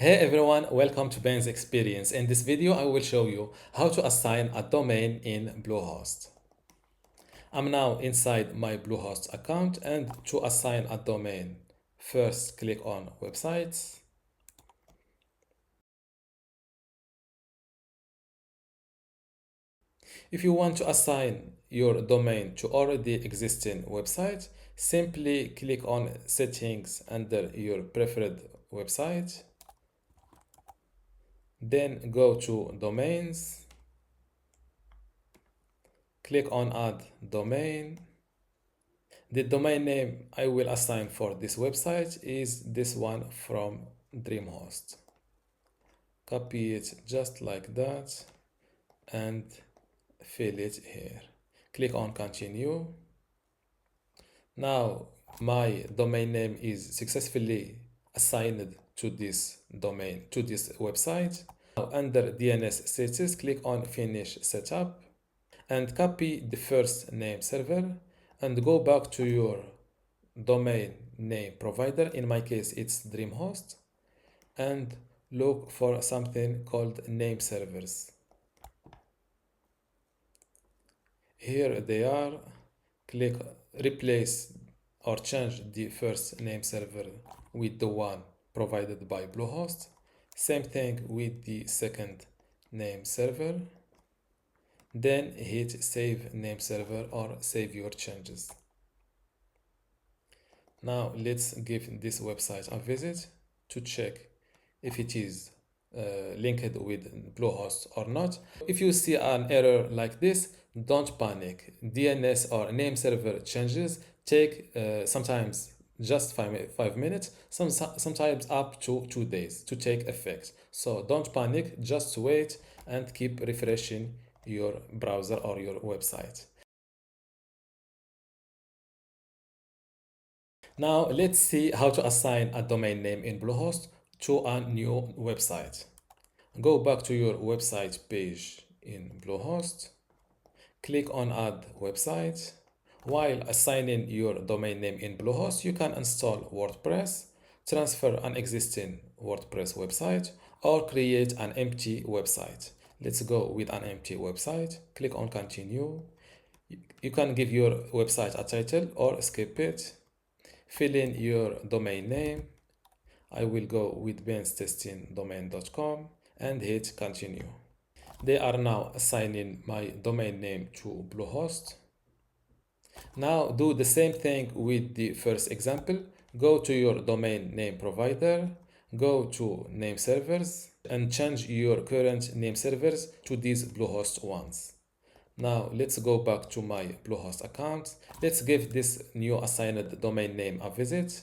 Hey everyone, welcome to Ben's Experience. In this video, I will show you how to assign a domain in Bluehost. I'm now inside my Bluehost account, and to assign a domain, first click on Websites. If you want to assign your domain to already existing website, simply click on Settings under your preferred website. Then go to Domains. Click on Add Domain. The domain name I will assign for this website is this one from Dreamhost. Copy it just like that and fill it here. Click on Continue. Now my domain name is successfully assigned to this domain, to this website. Now under DNS status, click on Finish Setup and copy the first name server and go back to your domain name provider. In my case, it's Dreamhost, and look for something called name servers. Here they are. Click replace or change the first name server with the one provided by Bluehost. Same thing with the second name server. Then hit save name server or save your changes. Now let's give this website a visit to check if it is linked with Bluehost or not. If you see an error like this, don't panic. DNS or name server changes take sometimes just 5 minutes, sometimes up to 2 days to take effect. So don't panic, just wait and keep refreshing your browser or your website. Now let's see how to assign a domain name in Bluehost to a new website. Go back to your website page in Bluehost. Click on Add Website. While assigning your domain name in Bluehost, you can install WordPress, transfer an existing WordPress website, or create an empty website. Let's go with an empty website. Click on Continue. You can give your website a title or skip it. Fill in your domain name. I will go with benstestingdomain.com and hit continue. They are now assigning my domain name to Bluehost. Now do the same thing with the first example. Go to your domain name provider, go to name servers and change your current name servers to these Bluehost ones. Now let's go back to my Bluehost account. Let's give this new assigned domain name a visit.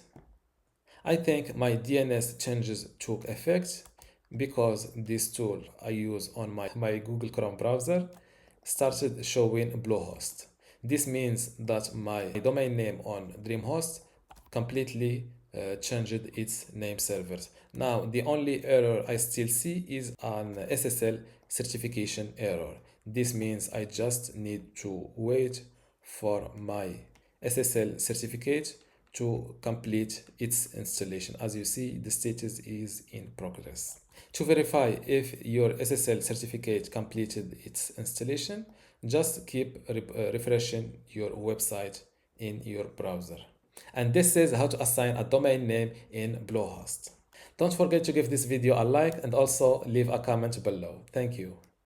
I think my DNS changes took effect because this tool I use on my Google Chrome browser started showing Bluehost. This means that my domain name on Dreamhost completely changed its name servers. Now the only error I still see is an SSL certification error. This means I just need to wait for my SSL certificate to complete its installation. As you see, the status is in progress. To verify if your SSL certificate completed its installation, just keep refreshing your website in your browser. And this is how to assign a domain name in Bluehost. Don't forget to give this video a like and also leave a comment below. Thank you.